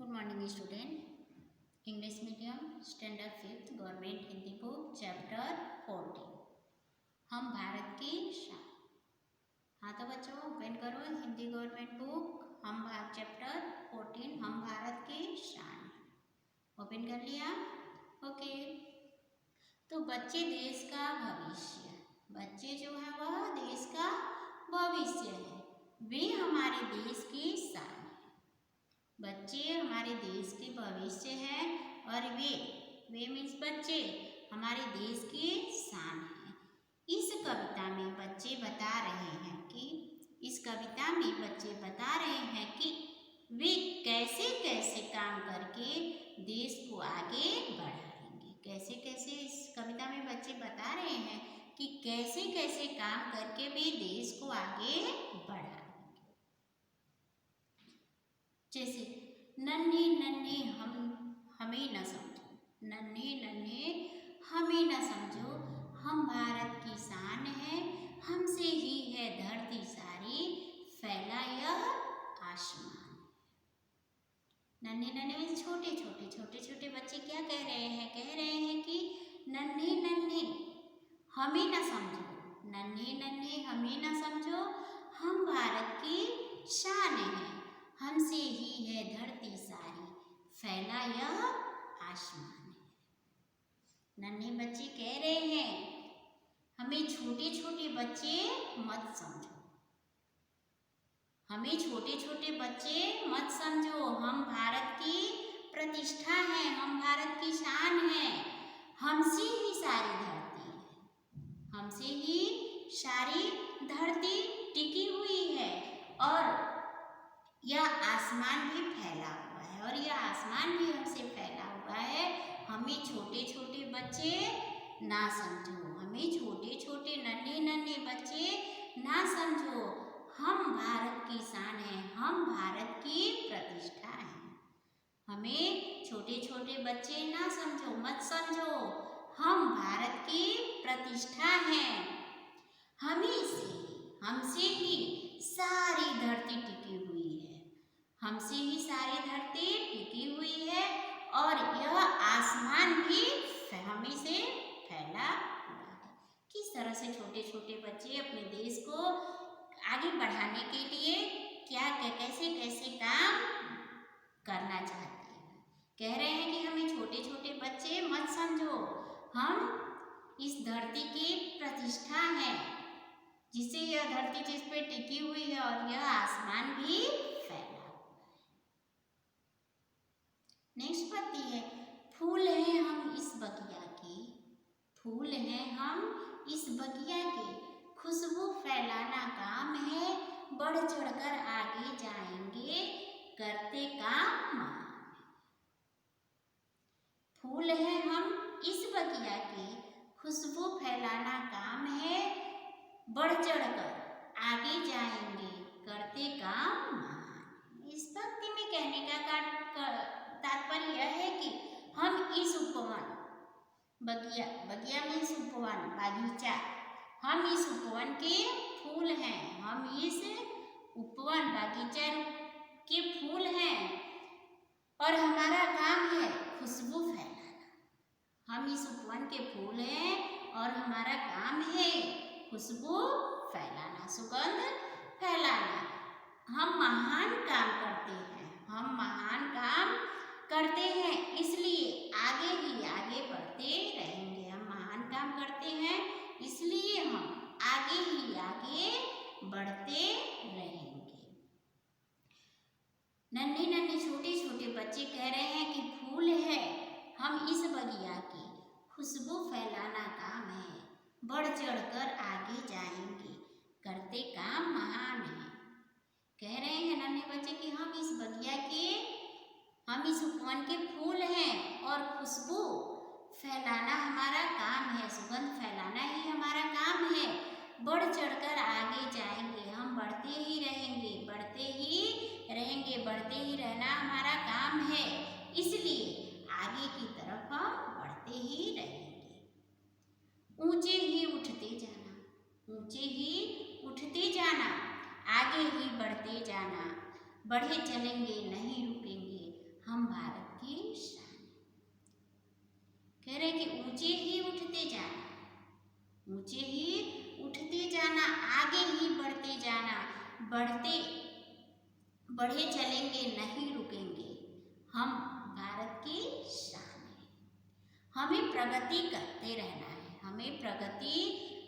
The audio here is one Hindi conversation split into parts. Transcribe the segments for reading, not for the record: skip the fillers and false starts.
Good morning student. English medium standard 5th government Hindi book chapter 14 हम भारत की शान। हाँ तो बच्चों ओपन करो हिंदी गवर्नमेंट बुक हम भारत चैप्टर 14 हम भारत की शान। ओपन कर लिया? ओके। तो बच्चे देश का भविष्य, बच्चे जो है वह देश का भविष्य है, वे हमारे देश की शान है। बच्चे हमारे देश के भविष्य है और वे मीन्स बच्चे हमारे देश की शान है। इस कविता में बच्चे बता रहे हैं कि वे कैसे कैसे काम करके देश को आगे बढ़ाएंगे। कैसे कैसे इस कविता में बच्चे बता रहे हैं कि कैसे कैसे काम करके वे देश को आगे बढ़ाएंगे। जैसे नन्हे नन्हे हमें न समझो, नन्हे नन्हे हमें न समझो, हम भारत की शान है, हमसे ही है धरती सारी, फैला यह आसमान। नन्हे नन्हे छोटे छोटे बच्चे क्या कह रहे हैं? कह रहे हैं कि नन्हे नन्हे हमें न समझो, नन्हे नन्हे हमें न समझो, हम भारत की शान है, हमसे ही है धरती सारी, फैला यह आसमान है। नन्हे बच्चे कह रहे हैं हमें छोटे छोटे बच्चे मत समझो, हमें छोटे छोटे बच्चे मत समझो, हम भारत की प्रतिष्ठा है, हम भारत की शान है, हमसे ही सारी धरती है, हमसे ही सारी धरती टिकी हुई है और यह आसमान भी फैला हुआ है, और यह आसमान भी हमसे फैला हुआ है। हमें छोटे छोटे बच्चे ना समझो, हमें छोटे छोटे नन्हे नन्हे बच्चे ना समझो, हम भारत की शान है, हम भारत की प्रतिष्ठा है। हमें छोटे छोटे बच्चे ना समझो, मत समझो, हम भारत की प्रतिष्ठा है, हमसे ही सारी धरती टिकी हुई है, हमसे ही सारी धरती टिकी हुई है और यह आसमान भी हमें से फैला हुआ है। किस तरह से छोटे छोटे बच्चे अपने देश को आगे बढ़ाने के लिए कैसे कैसे काम करना चाहते हैं। कह रहे हैं कि हमें छोटे छोटे बच्चे मत समझो, हम इस धरती की प्रतिष्ठा है, जिसे यह धरती जिस पे टिकी हुई है और यह आसमान भी फैला हुआ है। नेक्स्ट पत्ती है, फूल हैं हम इस बगिया के, फूल हैं हम इस बगिया के, खुशबू फैलाना काम है, बढ़ चढ़कर आगे जाएंगे, करते काम महान। फूल हैं हम इस बगिया के, खुशबू फैलाना काम है, बढ़ चढ़कर आगे जाएंगे, करते काम महान। इस पंक्ति में कहने का तात्पर्य यह है कि हम इस उपवन, बगिया मीन्स उपवन, बागीचा, हम इस उपवन के फूल हैं, हम इस उपवन बागीचा के फूल हैं और हमारा काम है खुशबू फैलाना। हम इस उपवन के फूल हैं और हमारा काम है खुशबू फैलाना, सुगंध फैलाना। हम महान काम करते हैं, हम महान काम करते हैं, इसलिए आगे ही आगे बढ़ते रहेंगे। हम महान काम करते हैं इसलिए हम आगे ही आगे बढ़ते रहेंगे। नन्हे नन्हे छोटे छोटे बच्चे कह रहे हैं कि फूल है हम इस बगिया के, खुशबू फैलाना काम है, बढ़ चढ़कर आगे जाएंगे, करते काम महान है। कह रहे हैं नन्हे बच्चे कि हम इस बगिया के, हम इस उपवन के फूल हैं और खुशबू फैलाना हमारा काम है, सुगंध फैलाना ही हमारा काम है, बढ़ चढ़कर आगे जाएंगे, हम बढ़ते ही रहेंगे, बढ़ते ही रहेंगे, बढ़ते ही रहना हमारा काम है, इसलिए आगे की तरफ हम बढ़ते ही रहेंगे। ऊंचे ही उठते जाना, ऊंचे ही उठते जाना, आगे ही बढ़ते जाना, बढ़े चलेंगे नहीं रुकेंगे, हम भारत की शान हैं। कह रहे कि ऊंचे ही उठते जाना, ऊंचे ही उठते जाना, आगे ही बढ़ते जाना, बढ़े चलेंगे नहीं रुकेंगे, हम भारत की शान है। हमें प्रगति करते रहना है, हमें प्रगति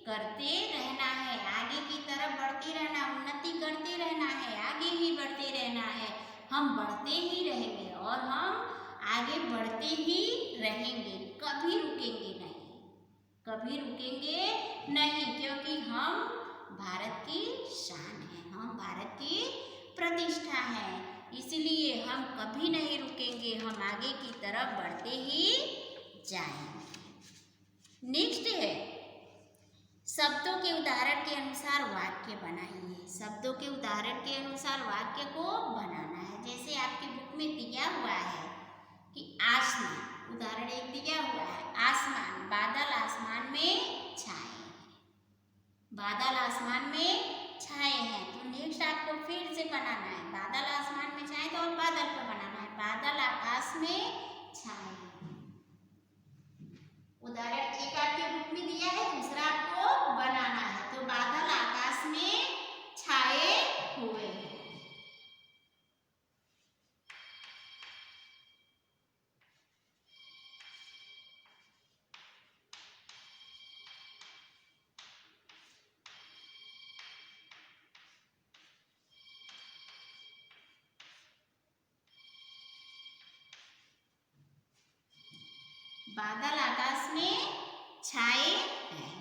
करते रहना है, आगे की तरफ बढ़ते रहना, उन्नति करते रहना है, आगे ही बढ़ते रहना है। हम बढ़ते ही रहेंगे और हम आगे बढ़ते ही रहेंगे, कभी रुकेंगे नहीं, कभी रुकेंगे नहीं, क्योंकि हम भारत की शान है, हम भारत की प्रतिष्ठा है। इसलिए हम कभी नहीं रुकेंगे, हम आगे की तरफ बढ़ते ही जाएंगे। नेक्स्ट है शब्दों के उदाहरण के अनुसार वाक्य बनाइए। शब्दों के उदाहरण के अनुसार वाक्य को बनाना है। जैसे आपकी बुक में दिया हुआ है कि आसमान, उदाहरण एक दिया हुआ है, आसमान, बादल आसमान में छाए हैं, बादल आसमान में छाए हैं। तो नेक्स्ट आपको फिर से बनाना है, बादल आसमान में छाए तो और बादल पर बनाना है, बादल आकाश में छाए। उदाहरण एक आपके बुक में दिया है, दूसरा आपको बनाना है। तो बादल आकाश में छाए हुए हैं। बादल आकाश में छाए हैं।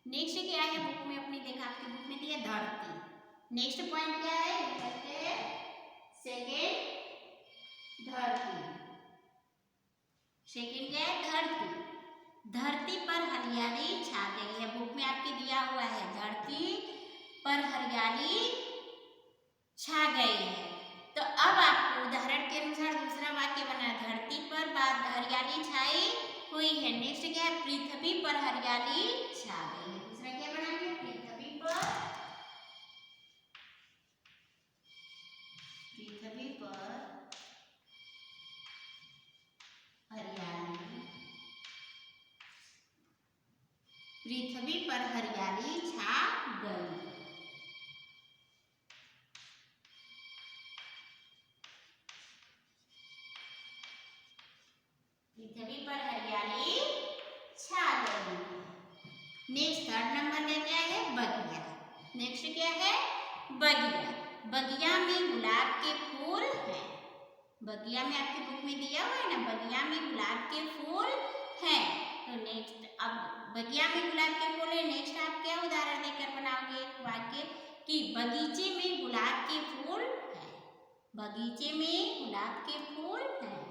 नेक्स्ट क्या है बुक में अपनी, देखा आपकी बुक में दिया धरती। नेक्स्ट पॉइंट क्या है, सेकेंड धरती। सेकेंड क्या है, धरती। धरती पर हरियाली छा गई है, बुक में आपके दिया हुआ है धरती पर हरियाली छा गई है। तो अब आपको उदाहरण के अनुसार दूसरा वाक्य बना, धरती पर हरियाली छाई हुई है। नेक्स्ट क्या है, पृथ्वी पर हरियाली छा गई है। दूसरा क्या बनाएंगे, पृथ्वी पर हरियाली, पृथ्वी पर हरियाली छा गई। पृथ्वी पर हरियाली छा गई। नेक्स्ट थर्ड नंबर का क्या है, बगिया। नेक्स्ट क्या है, बगिया। बगिया में गुलाब के फूल हैं। बगिया में आपकी बुक में दिया हुआ है ना, बगिया में गुलाब के फूल हैं। तो नेक्स्ट अब बगिया में गुलाब के फूल है। नेक्स्ट आप क्या उदाहरण देकर बनाओगे वाक्य कि बगीचे में गुलाब के फूल हैं। बगीचे में गुलाब के फूल हैं।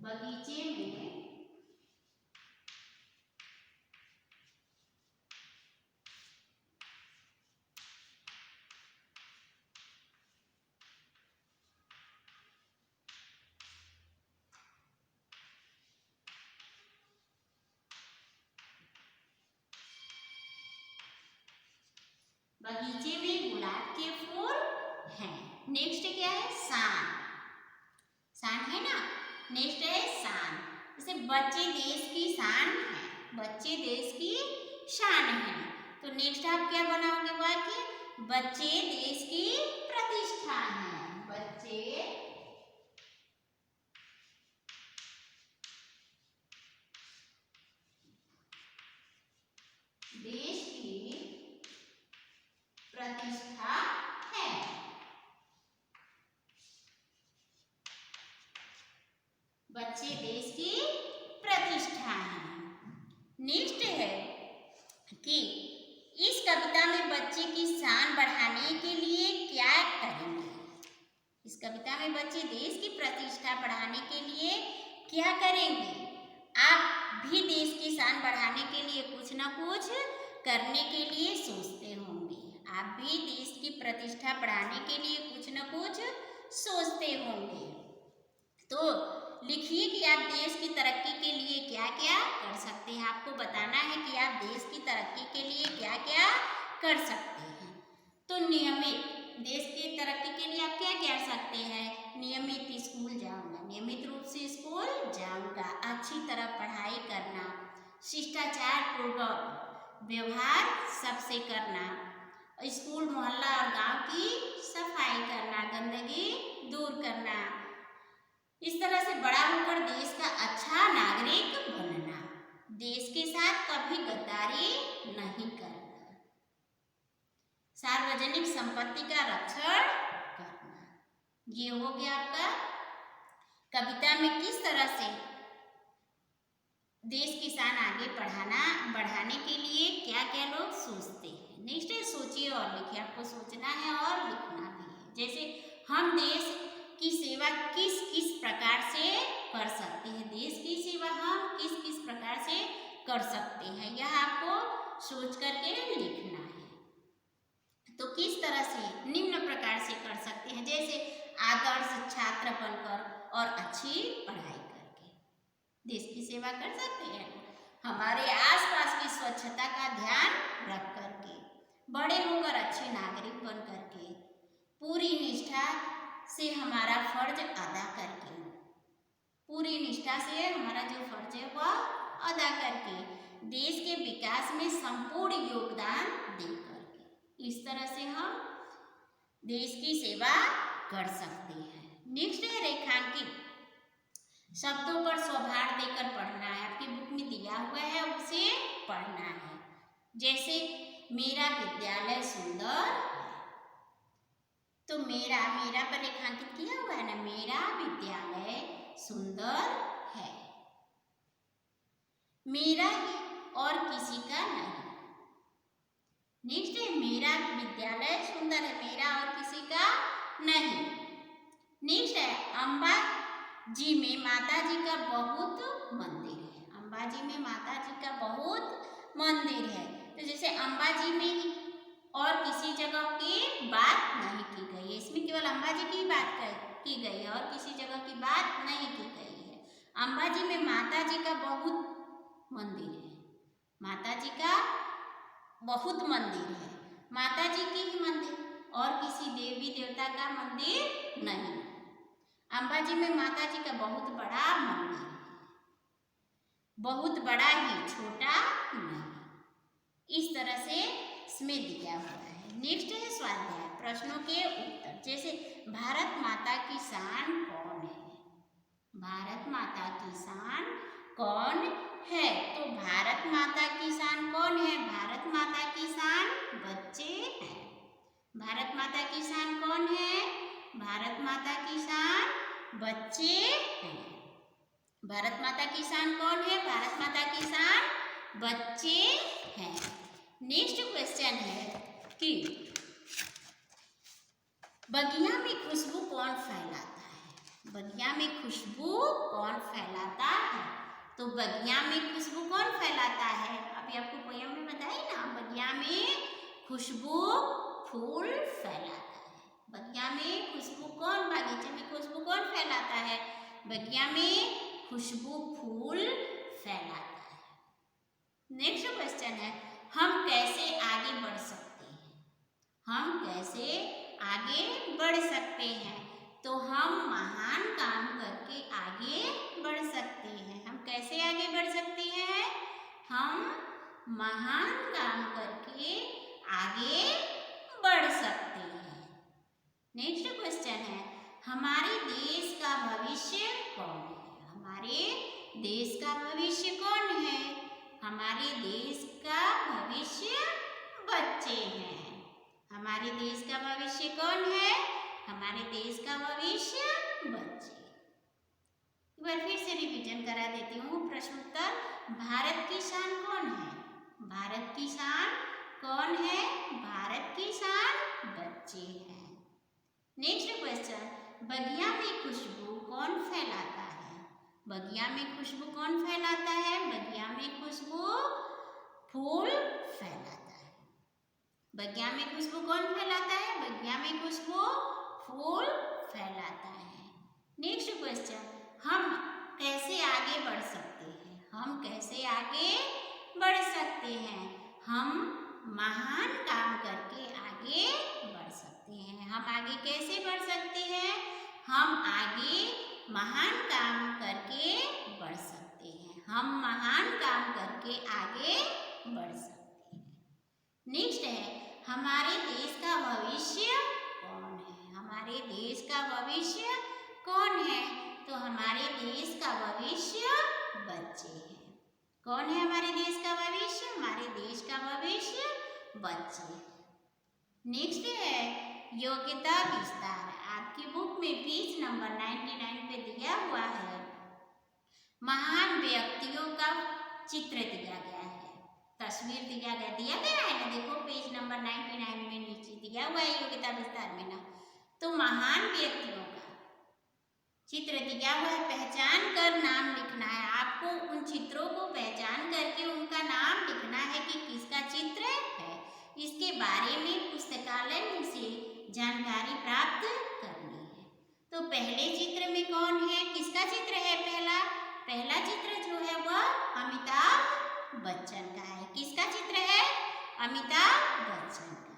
बगीचे में बगीचे में गुलाब के फूल हैं। नेक्स्ट क्या है, शान। शान है ना, नेक्स्ट है शान। जैसे बच्चे देश की शान है, बच्चे देश की शान है। तो नेक्स्ट आप क्या बनाओगे वाक्य, बच्चे देश की प्रतिष्ठा है। बच्चे देश की प्रतिष्ठा है। बच्चे देश की प्रतिष्ठा है। नेक्स्ट है कि इस कविता में बच्चे की शान बढ़ाने के लिए क्या करेंगे। इस कविता में बच्चे देश की प्रतिष्ठा बढ़ाने के लिए क्या करेंगे। आप भी देश की शान बढ़ाने के लिए कुछ ना कुछ करने के लिए सोचते होंगे। आप भी देश की प्रतिष्ठा बढ़ाने के लिए कुछ न कुछ सोचते होंगे। तो लिखिए कि आप देश की तरक्की के लिए क्या क्या कर सकते हैं। आपको बताना है कि आप देश की तरक्की के लिए क्या क्या कर सकते हैं। तो नियमित देश की तरक्की के लिए आप क्या कर सकते हैं, नियमित स्कूल जाऊंगा, नियमित पूर्वक व्यवहार सबसे करना, स्कूल मोहल्ला और गांव की सफाई करना, गंदगी दूर करना। इस तरह से बड़ा होकर देश का अच्छा नागरिक बनना, देश के साथ कभी गद्दारी नहीं करना, सार्वजनिक संपत्ति का रक्षण करना। ये हो गया आपका कविता में किस तरह से देश किसान आगे बढ़ाने के लिए क्या क्या लोग सोचते हैं। नेक्स्ट है सोचिए और लिखिए। आपको सोचना है और लिखना भी है। जैसे हम देश की सेवा किस किस प्रकार से कर सकते हैं, देश की सेवा हम किस किस प्रकार से कर सकते हैं, यह आपको सोच करके लिखना है। तो किस तरह से निम्न प्रकार से कर सकते हैं, जैसे आदर्श छात्र बनकर और अच्छी पढ़ाई करके देश की सेवा कर सकते हैं। हमारे आसपास की स्वच्छता का ध्यान रख करके, बड़े होकर अच्छे नागरिक बन करके, पूरी निष्ठा से हमारा फर्ज अदा करके, पूरी निष्ठा से हमारा जो फर्ज है वह अदा करके देश के विकास में संपूर्ण योगदान दे करके, इस तरह से हम देश की सेवा कर सकते हैं। नेक्स्ट है रेखांकित शब्दों पर स्वभाव देकर पढ़ना है। आपकी बुक में दिया हुआ है, उसे पढ़ना है। जैसे मेरा विद्यालय सुंदर है, तो मेरा पर रेखांकित किया हुआ है ना, मेरा विद्यालय सुंदर है, मेरा ही और किसी का नहीं। नेक्स्ट है मेरा विद्यालय सुंदर है, मेरा और किसी का नहीं। नेक्स्ट है अम्बा जी में माता जी का बहुत मंदिर है, अम्बा जी में माता जी का बहुत मंदिर है। तो जैसे अम्बा जी में और किसी जगह की बात नहीं की गई है, इसमें केवल अम्बा जी की बात की गई है और किसी जगह की बात नहीं की गई है। अम्बा जी में माता जी का बहुत मंदिर है, माता जी का बहुत मंदिर है, माता जी की ही मंदिर और किसी देवी देवता का मंदिर नहीं। अम्बा जी में माता जी का बहुत बड़ा मंदिर है, बहुत बड़ा ही, छोटा नहीं। इस तरह से इसमें दिया हुआ है। नेक्स्ट है स्वाध्याय प्रश्नों के उत्तर। जैसे भारत माता की शान कौन है, भारत माता की शान कौन है, तो भारत माता की शान कौन है, भारत माता की शान बच्चे हैं। भारत माता की शान कौन है, भारत माता की शान बच्चे हैं। भारत माता की शान कौन है, भारत माता की शान बच्चे हैं। नेक्स्ट क्वेश्चन है कि बगिया में खुशबू कौन फैलाता है, बगिया में खुशबू कौन फैलाता है, तो बगिया में खुशबू कौन फैलाता है, अभी आपको पोयम में बताई ना, बगिया में खुशबू फूल फैलाता है। बगिया में खुशबू कौन, बागीचे में खुशबू कौन फैलाता है, बगिया में खुशबू फूल फैलाता है। नेक्स्ट क्वेश्चन है हम कैसे आगे बढ़ सकते हैं, हम कैसे आगे बढ़ सकते हैं, तो हम महान काम करके आगे बढ़ सकते हैं। हम कैसे आगे बढ़ सकते हैं, हम महान काम करके आगे बढ़ सकते हैं। नेक्स्ट क्वेश्चन है हमारे देश का भविष्य कौन है, हमारे देश का भविष्य कौन है, हमारे देश का भविष्य बच्चे हैं। हमारे देश का भविष्य कौन है, हमारे देश का भविष्य बच्चे। एक बार फिर से रिवीजन करा देती हूँ प्रश्न उत्तर। भारत की शान कौन है, भारत की शान कौन है, भारत की शान बच्चे हैं। नेक्स्ट क्वेश्चन बगिया में खुशबू कौन फैलाता है, बगिया में खुशबू कौन फैलाता है, बगिया में खुशबू फूल फैलाता है। बगिया में खुशबू कौन फैलाता है, बगिया में खुशबू फूल फैलाता है। नेक्स्ट क्वेश्चन हम कैसे आगे बढ़ सकते हैं, हम कैसे आगे बढ़ सकते हैं, हम महान काम करके आगे बढ़ सकते हैं। हम आगे कैसे बढ़ सकते हैं, हम आगे महान काम करके बढ़ सकते हैं, हम महान काम करके आगे बढ़ सकते हैं। नेक्स्ट है हमारे देश का भविष्य कौन है? हमारे देश का भविष्य कौन है? तो हमारे देश का भविष्य बच्चे हैं। कौन है हमारे देश का भविष्य? हमारे देश का भविष्य बच्चे। नेक्स्ट है योग्यता विस्तार। आपकी बुक में पेज नंबर 99 पे दिया हुआ है, महान व्यक्तियों का चित्र दिया गया है, तस्वीर दिया गया है ना, देखो पेज नंबर 99 में नीचे दिया हुआ है योग्यता विस्तार में ना। तो महान व्यक्तियों का चित्र दिया हुआ है, पहचान कर नाम लिखना है। आपको उन चित्रों को पहचान करके उनका नाम लिखना है कि किसका चित्र है। इसके बारे में पुस्तकालय में से जानकारी प्राप्त करनी है। तो पहले चित्र में कौन है, किसका चित्र है? पहला चित्र जो है वह अमिताभ बच्चन का है। किसका चित्र है? अमिताभ बच्चन का।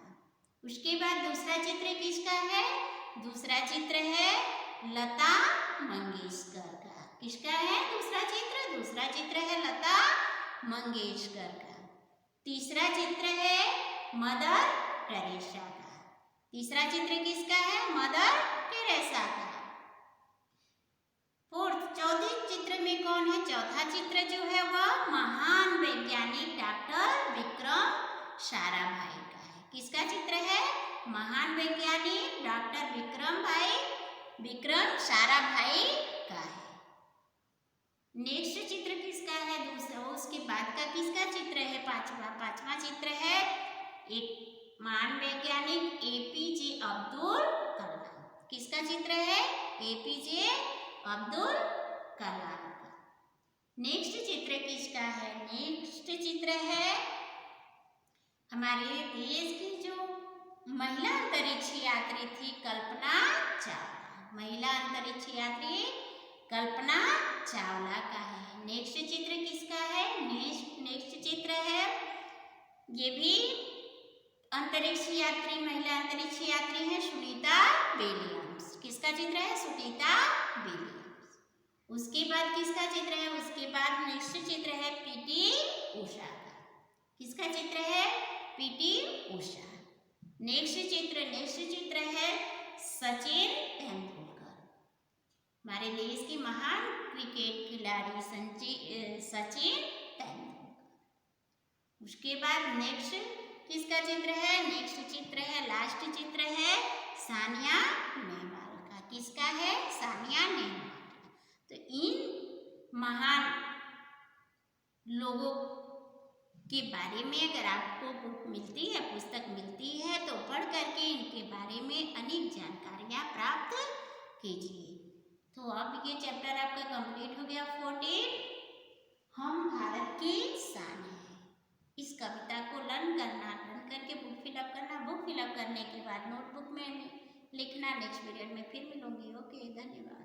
उसके बाद दूसरा चित्र किसका है? दूसरा चित्र है लता मंगेशकर का। किसका है दूसरा चित्र? दूसरा चित्र है लता मंगेशकर का। तीसरा चित्र है मदर टेरेसा का। तीसरा चित्र किसका है? मदर टेरेसा का। चौथे चित्र में कौन है? चौथा चित्र जो है वह महान वैज्ञानिक डॉक्टर विक्रम साराभाई का है। किसका चित्र है? महान वैज्ञानिक डॉक्टर विक्रम साराभाई का है। नेक्स्ट चित्र किसका है? दूसरा, उसके बाद का किसका चित्र है? पांचवा चित्र है एक महान वैज्ञानिक एपीजे अब्दुल कलाम। किसका चित्र है? एपीजे अब्दुल कलाम का। नेक्स्ट चित्र किसका है? नेक्स्ट चित्र है हमारे देश की जो महिला अंतरिक्ष यात्री थी कल्पना चावला। महिला अंतरिक्ष यात्री कल्पना चावला का है। नेक्स्ट चित्र किसका है? नेक्स्ट चित्र है, ये भी अंतरिक्ष यात्री, महिला अंतरिक्ष यात्री है सुनीता विलियम्स। किसका चित्र है? सुनीता विलियम्स। उसके बाद किसका चित्र है? उसके बाद नेक्स्ट चित्र है पीटी उषा का। किसका चित्र है? पीटी उषा। नेक्स्ट चित्र है सचिन तेंदुलकर। हमारे देश के महान क्रिकेट खिलाड़ी सचिन तेंदुलकर। उसके बाद नेक्स्ट किसका चित्र है? नेक्स्ट चित्र है, लास्ट चित्र है सानिया नेहवाल का। किसका है? सानिया नेहवाल का। तो इन महान लोगों के बारे में अगर आपको बुक मिलती है, पुस्तक मिलती है, तो पढ़ करके इनके बारे में अनेक जानकारियाँ प्राप्त कीजिए। तो अब ये चैप्टर आपका कंप्लीट हो गया 14, हम भारत की शान है। इस कविता को लर्न करके बुक फिलअप करना। बुक फिलअप करने के बाद नोटबुक में लिखना। नेक्स्ट पीरियड में फिर मिलूंगी। ओके, धन्यवाद।